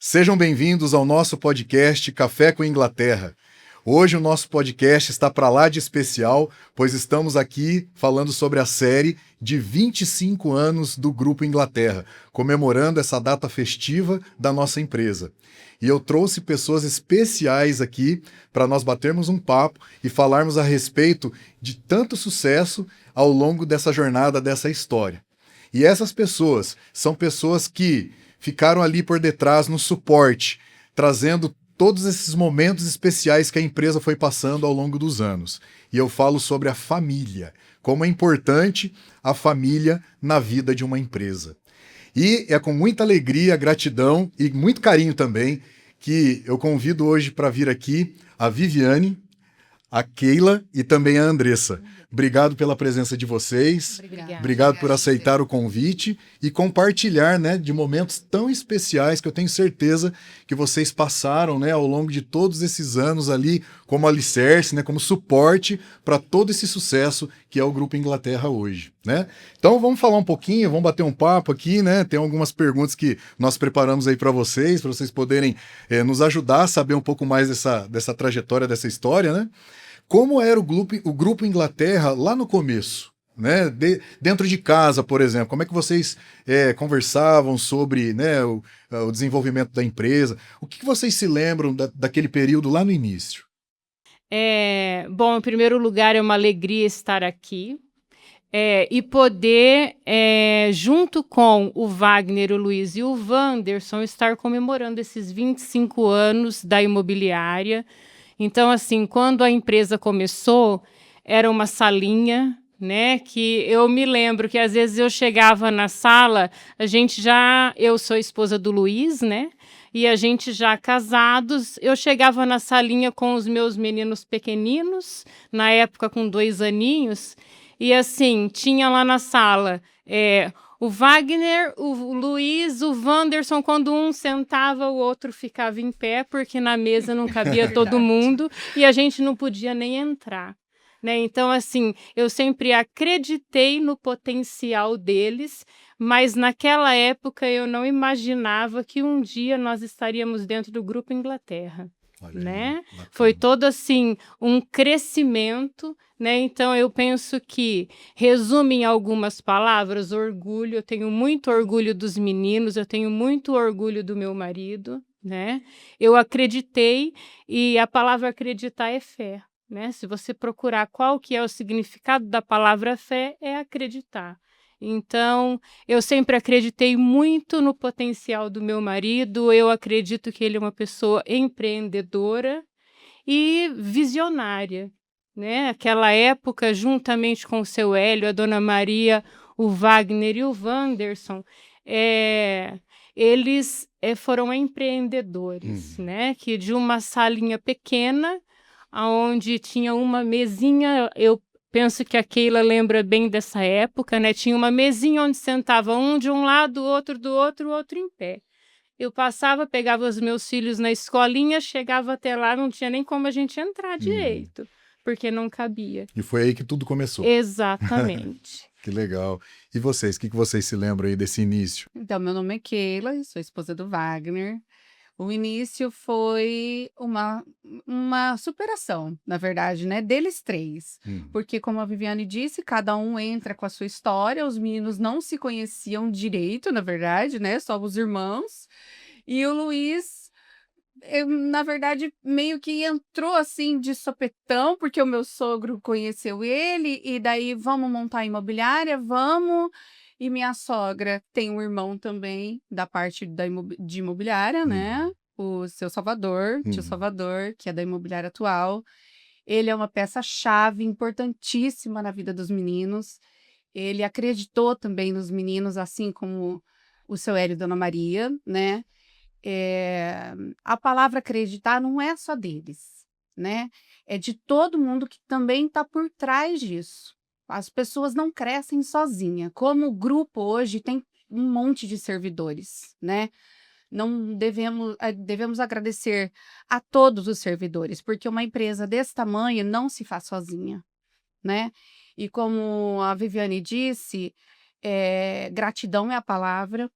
Sejam bem-vindos ao nosso podcast Café com Inglaterra. Hoje o nosso podcast está para lá de especial, pois estamos aqui falando sobre a série de 25 anos do Grupo Inglaterra, comemorando essa data festiva da nossa empresa. E eu trouxe pessoas especiais aqui para nós batermos um papo e falarmos a respeito de tanto sucesso ao longo dessa jornada, dessa história. E essas pessoas são pessoas que ficaram ali por detrás no suporte, trazendo todos esses momentos especiais que a empresa foi passando ao longo dos anos. E eu falo sobre a família, como é importante a família na vida de uma empresa. E é com muita alegria, gratidão e muito carinho também que eu convido hoje para vir aqui a Viviane, a Keila e também a Andressa. Obrigado pela presença de vocês. Obrigado por aceitar o convite e compartilhar, né, de momentos tão especiais que eu tenho certeza que vocês passaram, né, ao longo de todos esses anos ali como alicerce, né, como suporte para todo esse sucesso que é o Grupo Inglaterra hoje, né? Então vamos falar um pouquinho, vamos bater um papo aqui, né? Tem algumas perguntas que nós preparamos aí para vocês poderem nos ajudar a saber um pouco mais dessa trajetória, dessa história, né? Como era o grupo Inglaterra lá no começo? Né? Dentro de casa, por exemplo, como é que vocês conversavam sobre, né, o desenvolvimento da empresa? O que vocês se lembram daquele período lá no início? Bom, em primeiro lugar, é uma alegria estar aqui e poder, junto com o Wagner, o Luiz e o Wanderson, estar comemorando esses 25 anos da imobiliária. Então, assim, quando a empresa começou, era uma salinha, né? Que eu me lembro que às vezes eu chegava na sala, eu sou esposa do Luiz, né? E a gente já casados, eu chegava na salinha com os meus meninos pequeninos, na época com 2 aninhos, e assim, tinha lá na sala o Wagner, o Luiz, o Wanderson, quando um sentava, o outro ficava em pé, porque na mesa não cabia todo mundo e a gente não podia nem entrar. Né? Então, assim, eu sempre acreditei no potencial deles, mas naquela época eu não imaginava que um dia nós estaríamos dentro do Grupo Inglaterra. Olha Né? aí, Foi bacana. todo assim um crescimento, né? Então eu penso que resume em algumas palavras orgulho. Eu tenho muito orgulho dos meninos, eu tenho muito orgulho do meu marido, né? Eu acreditei e a palavra acreditar é fé, né? Se você procurar qual que é o significado da palavra fé, é acreditar. Então, eu sempre acreditei muito no potencial do meu marido, eu acredito que ele é uma pessoa empreendedora e visionária, né? Aquela época, juntamente com o seu Hélio, a Dona Maria, o Wagner e o Wanderson, eles foram empreendedores, né? Que de uma salinha pequena, onde tinha uma mesinha, eu penso que a Keila lembra bem dessa época, né? Tinha uma mesinha onde sentava um de um lado, o outro, o outro em pé. Eu passava, pegava os meus filhos na escolinha, chegava até lá, não tinha nem como a gente entrar direito, porque não cabia. E foi aí que tudo começou. Exatamente. Que legal. E vocês, o que vocês se lembram aí desse início? Então, meu nome é Keila, sou esposa do Wagner. O início foi uma superação, na verdade, né? Deles três. Porque, como a Viviane disse, cada um entra com a sua história. Os meninos não se conheciam direito, na verdade, né? Só os irmãos. E o Luiz, na verdade, meio que entrou assim de sopetão, porque o meu sogro conheceu ele, e daí vamos montar a imobiliária, vamos. E minha sogra tem um irmão também da parte de imobiliária, né? O seu Salvador, tio Salvador, que é da imobiliária atual. Ele é uma peça-chave importantíssima na vida dos meninos. Ele acreditou também nos meninos, assim como o seu Hélio e Dona Maria, né? A palavra acreditar não é só deles, né? É de todo mundo que também está por trás disso. As pessoas não crescem sozinha. Como o grupo hoje tem um monte de servidores, né? Não devemos agradecer a todos os servidores, porque uma empresa desse tamanho não se faz sozinha, né? E como a Viviane disse, gratidão é a palavra,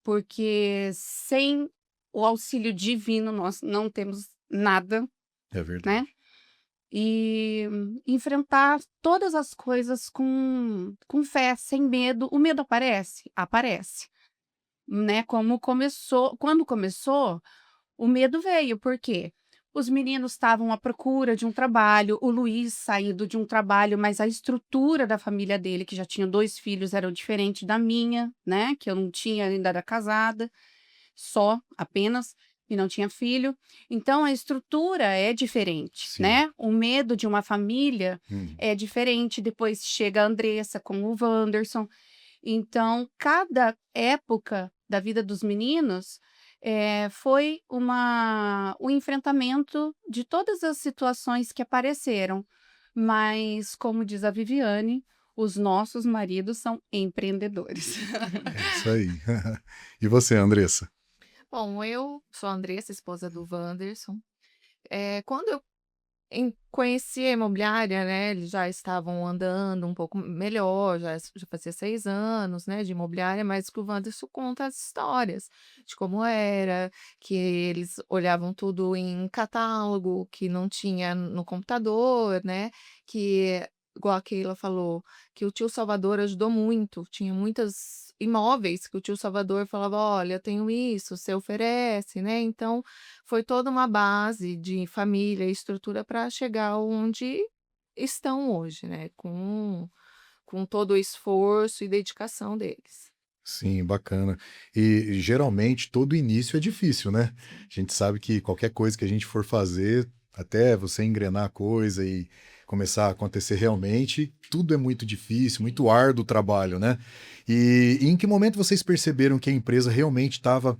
porque sem o auxílio divino, nós não temos nada, É verdade. né? E enfrentar todas as coisas com fé, sem medo. O medo aparece? Aparece, né? Quando começou, o medo veio, por quê? Os meninos estavam à procura de um trabalho, o Luiz saindo de um trabalho, mas a estrutura da família dele, que já tinha 2 filhos, era diferente da minha, né, que eu não tinha, ainda era casada, só, apenas, e não tinha filho. Então a estrutura é diferente, Sim. né? O medo de uma família Hum. é diferente. Depois chega a Andressa com o Wanderson. Então, cada época da vida dos meninos, foi o enfrentamento de todas as situações que apareceram. Mas, como diz a Viviane, os nossos maridos são empreendedores. É isso aí. E você, Andressa? Bom, eu sou a Andressa, esposa do Wanderson. Quando eu conheci a imobiliária, né, eles já estavam andando um pouco melhor, já fazia 6 anos, né, de imobiliária, mas que o Wanderson conta as histórias de como era, que eles olhavam tudo em catálogo, que não tinha no computador, né, que, igual a Keila falou, que o tio Salvador ajudou muito, tinha muitos imóveis que o tio Salvador falava: olha, eu tenho isso, você oferece, né? Então, foi toda uma base de família e estrutura para chegar onde estão hoje, né, com todo o esforço e dedicação deles. Sim, bacana. E geralmente todo início é difícil, né? A gente sabe que qualquer coisa que a gente for fazer, até você engrenar a coisa e começar a acontecer realmente, tudo é muito difícil, muito árduo o trabalho, né? E em que momento vocês perceberam que a empresa realmente estava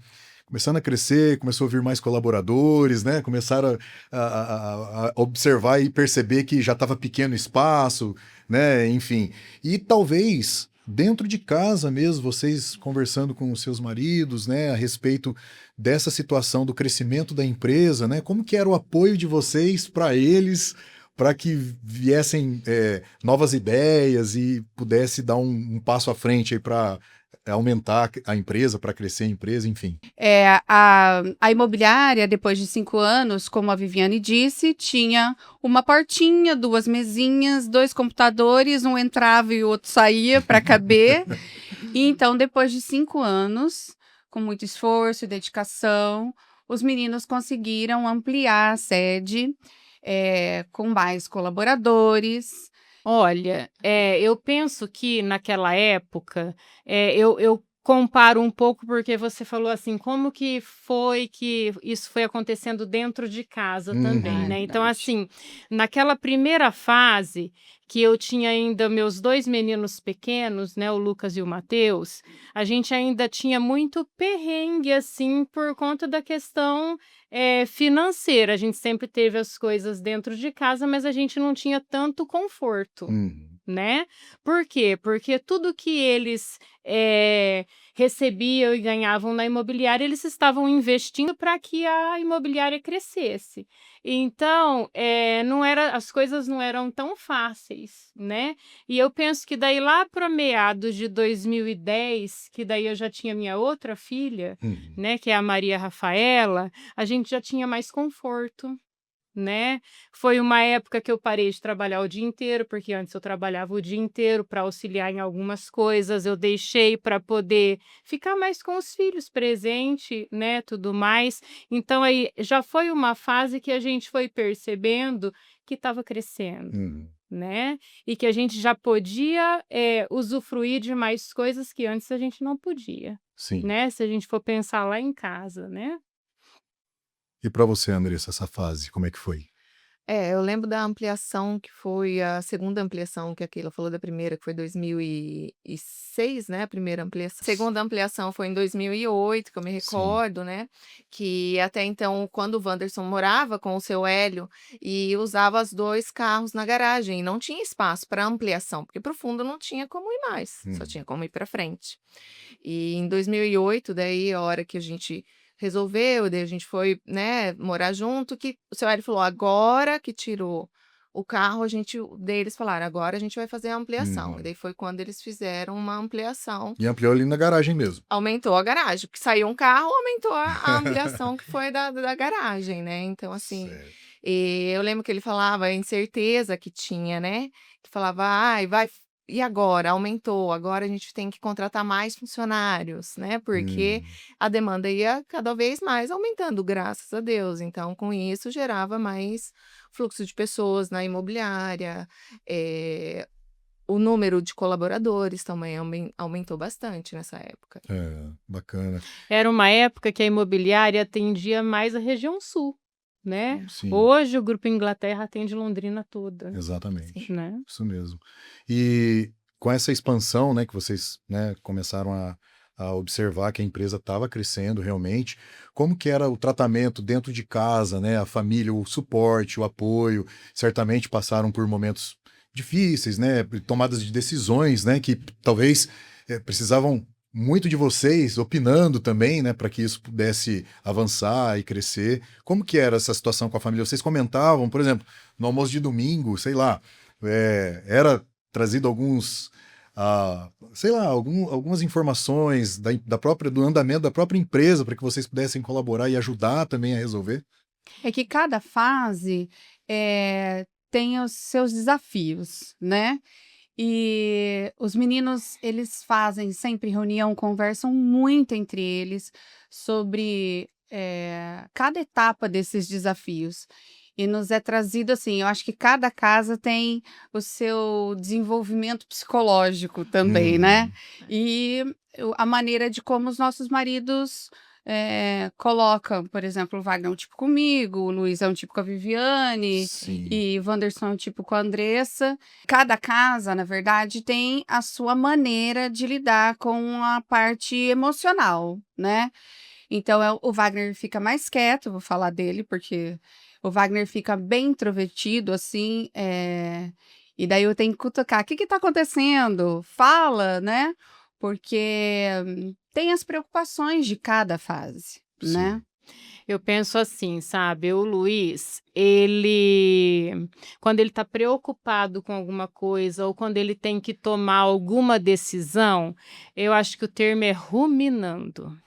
começando a crescer, começou a vir mais colaboradores, né? Começaram a observar e perceber que já estava pequeno o espaço, né? Enfim. E talvez dentro de casa mesmo, vocês conversando com os seus maridos, né, a respeito dessa situação do crescimento da empresa, né? Como que era o apoio de vocês para eles, para que viessem novas ideias e pudesse dar um passo à frente aí para aumentar a empresa, para crescer a empresa, enfim. A imobiliária, depois de 5 anos, como a Viviane disse, tinha uma portinha, 2 mesinhas, 2 computadores, um entrava e o outro saía para caber. E então, depois de 5 anos, com muito esforço e dedicação, os meninos conseguiram ampliar a sede, com mais colaboradores. Olha, eu penso que naquela época, eu comparo um pouco, porque você falou assim, como que foi que isso foi acontecendo dentro de casa também, É Uhum. né? Então, verdade. assim, naquela primeira fase, que eu tinha ainda meus 2 meninos pequenos, né, o Lucas e o Mateus, a gente ainda tinha muito perrengue, assim, por conta da questão, financeira. A gente sempre teve as coisas dentro de casa, mas a gente não tinha tanto conforto, Uhum. né. Por quê? Porque tudo que eles, recebiam e ganhavam na imobiliária, eles estavam investindo para que a imobiliária crescesse. Então, não era as coisas não eram tão fáceis, né. E eu penso que daí lá para meados de 2010, que daí eu já tinha minha outra filha, Uhum. né, que é a Maria Rafaela, a gente já tinha mais conforto, né. Foi uma época que eu parei de trabalhar o dia inteiro, porque antes eu trabalhava o dia inteiro para auxiliar em algumas coisas, eu deixei para poder ficar mais com os filhos, presente, né, tudo mais. Então aí já foi uma fase que a gente foi percebendo que estava crescendo, Uhum. né, e que a gente já podia, usufruir de mais coisas que antes a gente não podia, Sim. né, se a gente for pensar lá em casa, né. E para você, Andressa, essa fase, como é que foi? Eu lembro da ampliação que foi a segunda ampliação que a Keila falou da primeira, que foi 2006, né, a primeira ampliação. A segunda ampliação foi em 2008, que eu me Sim. recordo, né, que até então, quando o Wanderson morava com o seu Hélio e usava os 2 carros na garagem, e não tinha espaço para ampliação, porque para o fundo não tinha como ir mais, só Uhum. tinha como ir para frente. E em 2008, daí a hora que a gente resolveu, daí a gente foi, né, morar junto, que o seu Hélio falou: "Agora que tirou O carro, daí eles falaram, agora a gente vai fazer a ampliação. E daí foi quando eles fizeram uma ampliação. E ampliou ali na garagem mesmo. Aumentou a garagem, porque saiu um carro, aumentou a ampliação que foi da garagem, né? Então, assim, Certo. e eu lembro que ele falava a incerteza que tinha, né? Ele falava, ai, vai, e agora? Aumentou, agora a gente tem que contratar mais funcionários, né? Porque a demanda ia cada vez mais aumentando, graças a Deus. Então, com isso, gerava mais fluxo de pessoas na imobiliária, o número de colaboradores também aumentou bastante nessa época. Bacana. Era uma época que a imobiliária atendia mais a região sul, né? Sim, Hoje o Grupo Inglaterra atende Londrina toda, exatamente. né? Isso mesmo. E com essa expansão, né, que vocês, né, começaram a observar que a empresa estava crescendo realmente, como que era o tratamento dentro de casa, né, a família, o suporte, o apoio, certamente passaram por momentos difíceis, né, tomadas de decisões, né, que talvez precisavam muito de vocês opinando também, né, para que isso pudesse avançar e crescer. Como que era essa situação com a família? Vocês comentavam, por exemplo, no almoço de domingo, sei lá, era trazido sei lá, algumas informações do andamento da própria empresa para que vocês pudessem colaborar e ajudar também a resolver? É que cada fase tem os seus desafios, né? E os meninos, eles fazem sempre reunião, conversam muito entre eles sobre cada etapa desses desafios. E nos é trazido assim, eu acho que cada casa tem o seu desenvolvimento psicológico também, né? E a maneira de como os nossos maridos colocam, por exemplo, o Wagner é um tipo comigo, o Luiz é um tipo com a Viviane, Sim. e o Wanderson é um tipo com a Andressa. Cada casa, na verdade, tem a sua maneira de lidar com a parte emocional, né? Então, o Wagner fica mais quieto, vou falar dele, porque o Wagner fica bem introvertido, assim, e daí eu tenho que cutucar. O que que tá acontecendo? Fala, né? Porque tem as preocupações de cada fase, né? Eu penso assim, sabe? O Luiz, quando ele está preocupado com alguma coisa ou quando ele tem que tomar alguma decisão, eu acho que o termo é ruminando.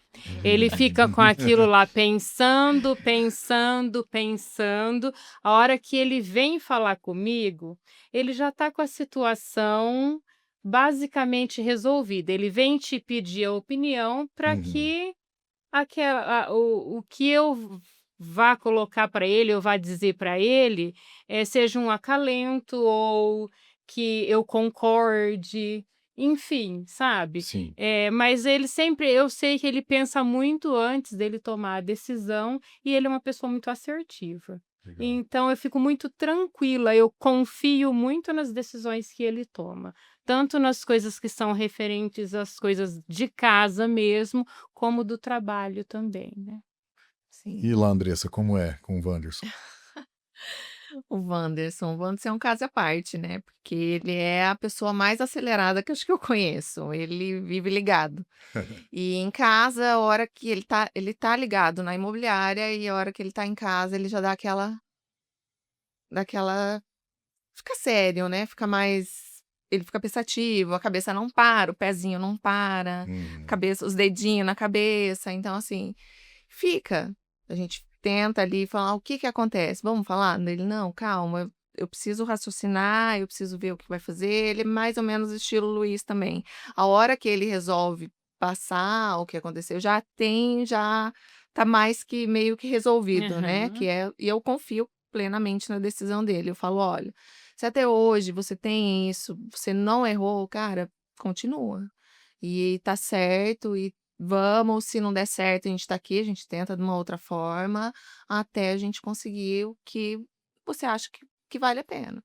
Ele fica com aquilo lá pensando, pensando, pensando. A hora que ele vem falar comigo, ele já está com a situação basicamente resolvida. Ele vem te pedir a opinião para que o que eu vá colocar para ele, eu vá dizer para ele, seja um acalento ou que eu concorde, enfim, sabe? Sim. Mas eu sei que ele pensa muito antes dele tomar a decisão e ele é uma pessoa muito assertiva. Legal. Então eu fico muito tranquila, eu confio muito nas decisões que ele toma, tanto nas coisas que são referentes às coisas de casa mesmo, como do trabalho também, né? Sim. E lá, Andressa, como é com o Wanderson? O Wanderson é um caso à parte, né? Porque ele é a pessoa mais acelerada que eu acho que eu conheço. Ele vive ligado. E em casa, a hora que ele tá ligado na imobiliária e a hora que ele tá em casa, ele já dá fica sério, né? Ele fica pensativo, a cabeça não para, o pezinho não para, os dedinhos na cabeça. Então, assim, a gente tenta ali falar o que acontece. Vamos falar? Ele, não, calma, eu preciso raciocinar, eu preciso ver o que vai fazer. Ele é mais ou menos estilo Luiz também. A hora que ele resolve passar o que aconteceu, já tá mais que meio que resolvido, né? E eu confio plenamente na decisão dele. Eu falo, olha, se até hoje você tem isso, você não errou, cara, continua. E tá certo, e vamos, se não der certo, a gente tá aqui, a gente tenta de uma outra forma, até a gente conseguir o que você acha que vale a pena.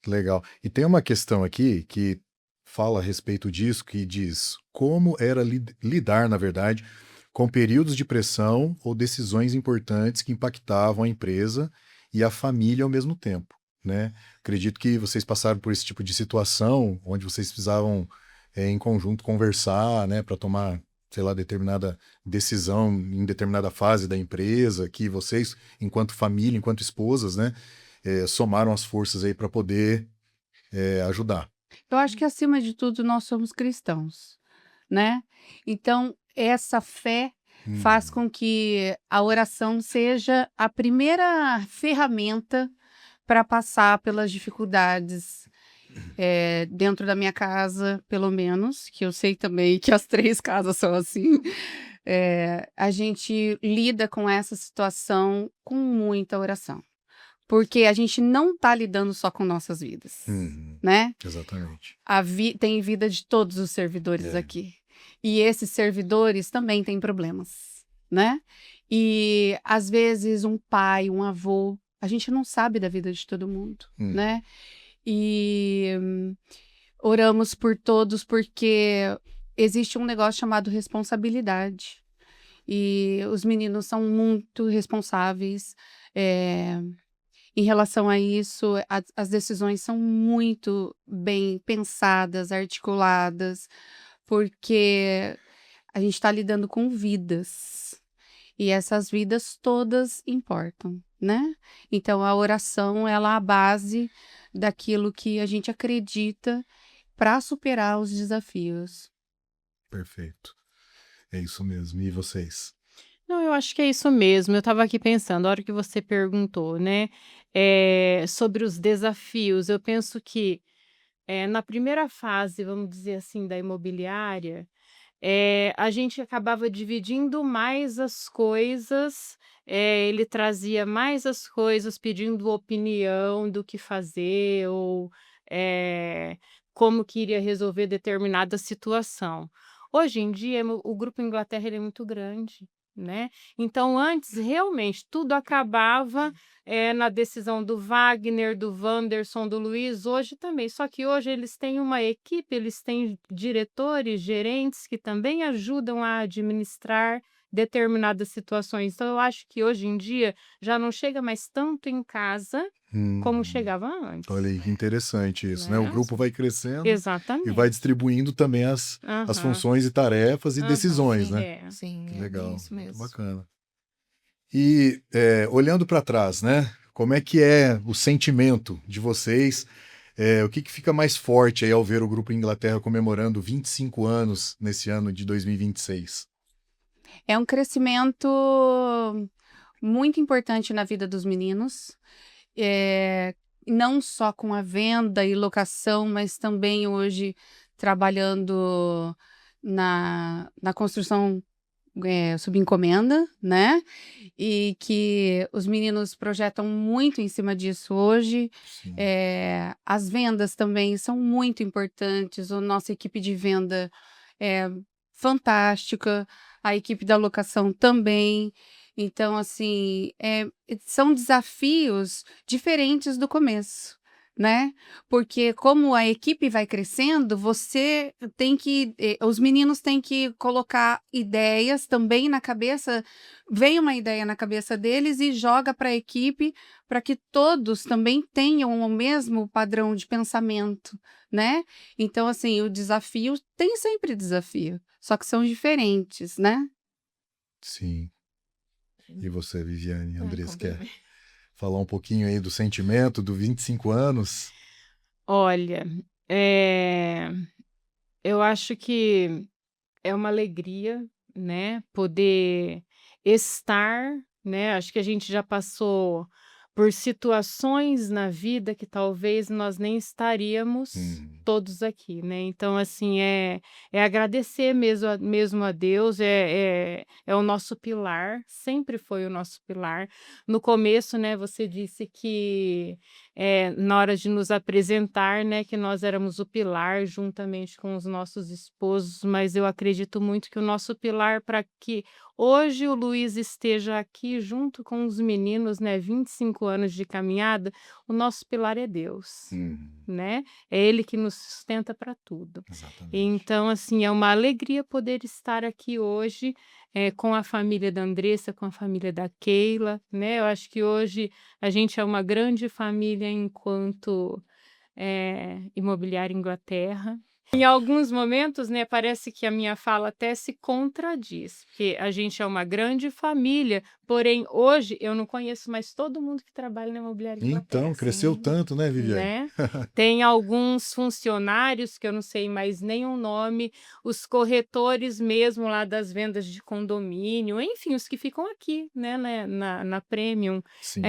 Legal. E tem uma questão aqui que fala a respeito disso, que diz como era lidar, na verdade, com períodos de pressão ou decisões importantes que impactavam a empresa e a família ao mesmo tempo, né? Acredito que vocês passaram por esse tipo de situação, onde vocês precisavam, em conjunto, conversar, né, para tomar, sei lá, determinada decisão em determinada fase da empresa, que vocês, enquanto família, enquanto esposas, né, somaram as forças aí para poder ajudar. Eu acho que, acima de tudo, nós somos cristãos, né? Então, essa fé faz Hum, com que a oração seja a primeira ferramenta para passar pelas dificuldades, dentro da minha casa, pelo menos, que eu sei também que as 3 casas são assim. A gente lida com essa situação com muita oração, porque a gente não está lidando só com nossas vidas, uhum, né? exatamente. Tem vida de todos os servidores É. aqui. E esses servidores também têm problemas, né? E às vezes um pai, um avô, a gente não sabe da vida de todo mundo, Hum, né? E oramos por todos porque existe um negócio chamado responsabilidade. E os meninos são muito responsáveis. Em relação a isso, as decisões são muito bem pensadas, articuladas, porque a gente está lidando com vidas. E essas vidas todas importam, né? Então a oração, ela é a base daquilo que a gente acredita para superar os desafios. perfeito. É isso mesmo. E vocês? Não, eu acho que é isso mesmo. Eu estava aqui pensando, a hora que você perguntou, né, sobre os desafios, eu penso que, na primeira fase, vamos dizer assim, da imobiliária, a gente acabava dividindo mais as coisas, ele trazia mais as coisas pedindo opinião do que fazer ou, eh, como que iria resolver determinada situação. Hoje em dia, o Grupo Inglaterra ele é muito grande, né, então antes realmente tudo acabava, na decisão do Wagner, do Wanderson, do Luiz, hoje também, só que hoje eles têm uma equipe, eles têm diretores, gerentes que também ajudam a administrar determinadas situações. Então eu acho que hoje em dia já não chega mais tanto em casa como Hum, chegava antes, olha aí que interessante isso, né? O né. grupo vai crescendo e vai Exatamente. distribuindo também as Aham, funções e tarefas e aham. decisões, né? Sim, É. Que sim, é bem legal, isso muito mesmo. bacana. E olhando para trás, né? Como é que é o sentimento de vocês? O que fica mais forte aí ao ver o Grupo Inglaterra comemorando 25 anos nesse ano de 2026? É um crescimento muito importante na vida dos meninos, eh, não só com a venda e locação, mas também hoje trabalhando na construção, sob encomenda, né? E que os meninos projetam muito em cima disso hoje. Sim. As vendas também são muito importantes. A nossa equipe de venda é fantástica, a equipe da locação também. Então, assim, são desafios diferentes do começo, né? Porque como a equipe vai crescendo, você tem que, os meninos têm que colocar ideias também na cabeça, vem uma ideia na cabeça deles e joga para a equipe para que todos também tenham o mesmo padrão de pensamento, né? Então, assim, o desafio tem sempre desafio, só que são diferentes, né? Sim. E você, Viviane, Andrés, quer Complemento. falar um pouquinho aí do sentimento do 25 anos? Olha, eh, eu acho que é uma alegria, né, poder estar, né, acho que a gente já passou por situações na vida que talvez nós nem estaríamos Hum, todos aqui, né, então assim, é agradecer mesmo a Deus, é o nosso pilar, sempre foi o nosso pilar. No começo, né, você disse que, na hora de nos apresentar, né, que nós éramos o pilar juntamente com os nossos esposos, mas eu acredito muito que o nosso pilar para que hoje o Luiz esteja aqui junto com os meninos, né, 25 anos de caminhada, o nosso pilar é Deus, hum, né, é Ele que nos sustenta para tudo. exatamente. Então, assim, é uma alegria poder estar aqui hoje, com a família da Andressa, com a família da Keila, né, eu acho que hoje a gente é uma grande família enquanto, Imobiliária Inglaterra. Em alguns momentos, né, parece que a minha fala até se contradiz, porque a gente é uma grande família, Porém, hoje, eu não conheço mais todo mundo que trabalha na imobiliária Inglaterra. Então, cresceu sim. tanto, né, Viviane? Né? Tem alguns funcionários que eu não sei mais nenhum nome, os corretores mesmo lá das vendas de condomínio, enfim, os que ficam aqui, né, na Premium. Sim.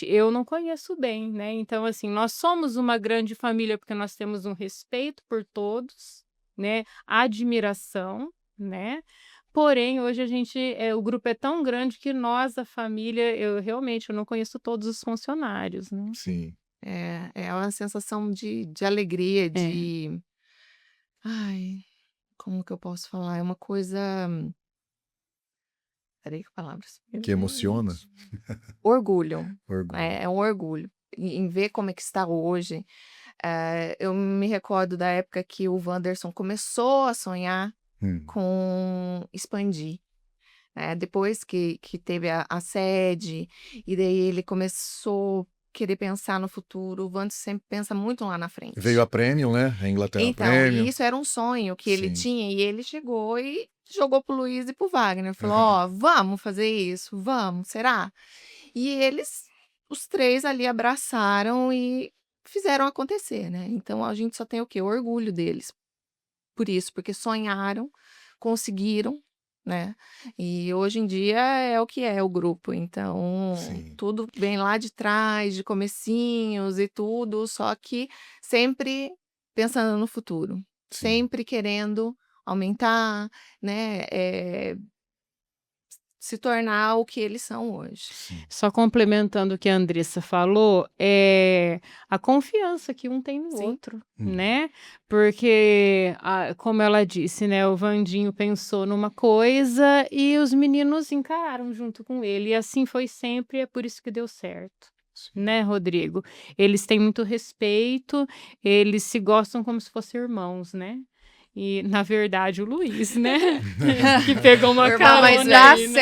Eu não conheço bem, né? Então, assim, nós somos uma grande família porque nós temos um respeito por todos, né? Admiração, né? Porém, hoje o grupo é tão grande que nós, a família, eu não conheço todos os funcionários, né? Sim. É uma sensação de alegria, É. Ai, como que eu posso falar? É uma coisa. Peraí, que palavras. Meu Que emociona. Deus. Orgulho. Orgulho. É um orgulho. Em ver como é que está hoje. Eu me recordo da época que o Wanderson começou a sonhar com expandir. Depois que teve a sede, e daí ele começou a querer pensar no futuro. O Wanderson sempre pensa muito lá na frente. Veio a Premium, né? A Inglaterra Então, Premium. e isso era um sonho que ele Sim. tinha, e ele chegou e jogou pro Luiz e pro Wagner. Falou: ó, vamos fazer isso, vamos, será? E eles, os três ali, abraçaram e fizeram acontecer, né? Então a gente só tem o quê? O orgulho deles por isso, porque sonharam, conseguiram, né? E hoje em dia é o que é o grupo. Então, Sim. tudo vem lá de trás, de comecinhos e tudo, só que sempre pensando no futuro, Sim. sempre querendo aumentar, né? Se tornar o que eles são hoje. Sim. Só complementando o que a Andressa falou, é a confiança que um tem no Sim. outro, né? Porque, como ela disse, né, o Vandinho pensou numa coisa e os meninos encararam junto com ele. E assim foi sempre, é por isso que deu certo. Sim. Né, Rodrigo? Eles têm muito respeito, eles se gostam como se fossem irmãos, né? E, na verdade, o Luiz, né? Que pegou uma Irmão, mas carona dá aí, né?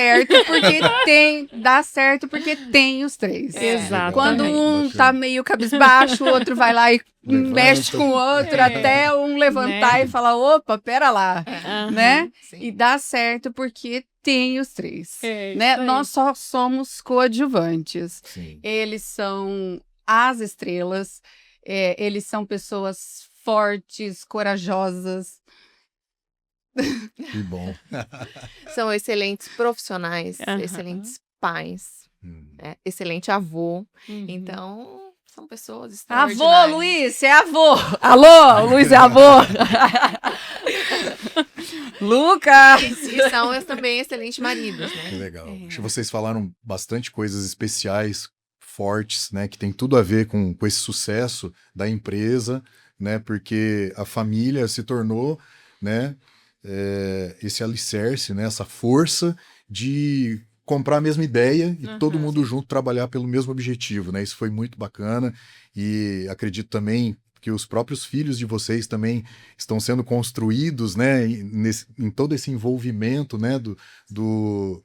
certo porque tem os três. Exato. Quando um Bacana. tá meio cabisbaixo, o outro vai lá e Levanta. mexe com o outro até um levantar Né? e falar, opa, pera lá, Aham. né? Sim. E dá certo porque tem os três, É, né? isso aí. Nós só somos coadjuvantes. Sim. Eles são as estrelas, eles são pessoas fortes, corajosas. Que bom. São excelentes profissionais, Aham. excelentes pais, Hum. excelente avô. Uhum. Então, são pessoas Avô, extraordinárias. Luiz, você é avô. Alô, Luiz é avô. Lucas. E são também excelentes maridos, Que né? legal. Acho que vocês falaram bastante coisas especiais, fortes, né? Que tem tudo a ver com esse sucesso da empresa, né? Porque a família se tornou, né? Esse alicerce, né? Essa força de comprar a mesma ideia e todo mundo junto trabalhar pelo mesmo objetivo, né? Isso foi muito bacana e acredito também que os próprios filhos de vocês também estão sendo construídos, né? Em todo esse envolvimento, né? Do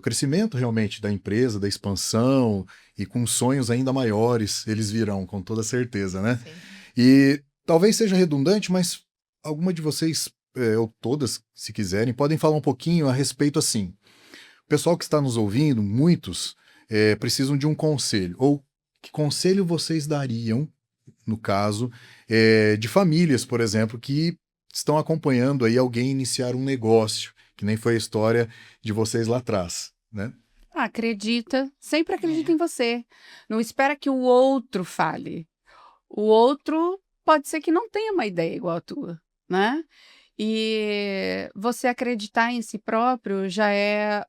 crescimento realmente da empresa, da expansão e com sonhos ainda maiores, eles virão, com toda certeza, né? Sim. E talvez seja redundante, mas alguma de vocês, ou todas, se quiserem, podem falar um pouquinho a respeito assim. O pessoal que está nos ouvindo, muitos, precisam de um conselho. Ou que conselho vocês dariam, no caso, de famílias, por exemplo, que estão acompanhando aí alguém iniciar um negócio, que nem foi a história de vocês lá atrás, né? Acredita, sempre acredita em você. Não espera que o outro fale. O outro pode ser que não tenha uma ideia igual a tua, né? E você acreditar em si próprio já é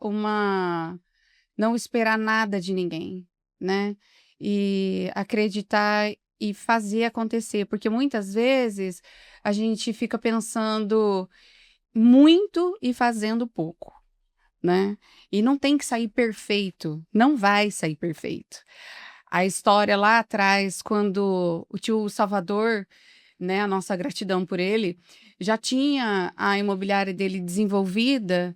não esperar nada de ninguém, né? E acreditar e fazer acontecer, porque muitas vezes a gente fica pensando muito e fazendo pouco, né? E não tem que sair perfeito, não vai sair perfeito. A história lá atrás, quando o tio Salvador, né, a nossa gratidão por ele, já tinha a imobiliária dele desenvolvida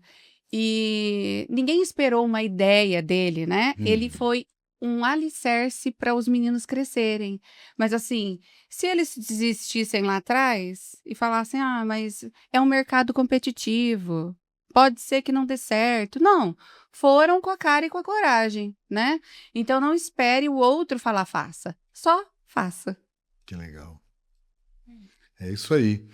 e ninguém esperou uma ideia dele, né? Ele foi um alicerce para os meninos crescerem. Mas assim, se eles desistissem lá atrás e falassem, mas é um mercado competitivo, pode ser que não dê certo. Não, foram com a cara e com a coragem, né? Então não espere o outro falar faça, só faça. Que legal. É isso aí.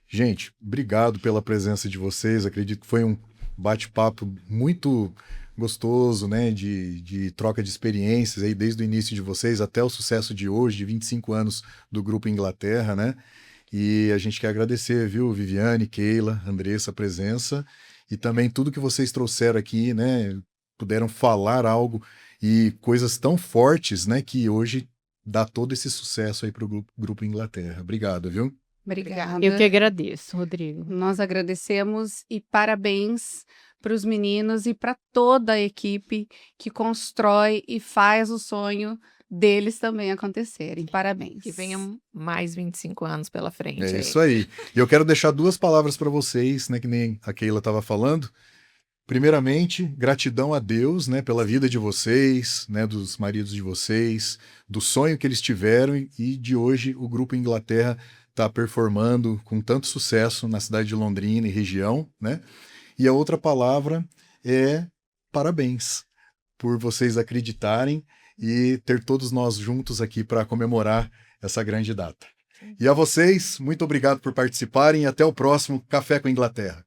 Gente, obrigado pela presença de vocês. Acredito que foi um bate-papo muito gostoso, né? De troca de experiências aí, desde o início de vocês até o sucesso de hoje, de 25 anos do Grupo Inglaterra, né? E a gente quer agradecer, viu, Viviane, Keila, Andressa, a presença e também tudo que vocês trouxeram aqui, né? Puderam falar algo e coisas tão fortes, né? Que hoje dá todo esse sucesso aí para o Grupo Inglaterra. Obrigado, viu? Obrigada. Eu que agradeço, Rodrigo. Nós agradecemos e parabéns para os meninos e para toda a equipe que constrói e faz o sonho deles também acontecerem. Parabéns. Que venham mais 25 anos pela frente. É aí. isso aí. E eu quero deixar duas palavras para vocês, né, que nem a Keila estava falando. Primeiramente, gratidão a Deus, né, pela vida de vocês, né, dos maridos de vocês, do sonho que eles tiveram e de hoje o Grupo Inglaterra está performando com tanto sucesso na cidade de Londrina e região, né? E a outra palavra é parabéns por vocês acreditarem e ter todos nós juntos aqui para comemorar essa grande data. E a vocês, muito obrigado por participarem e até o próximo Café com Inglaterra.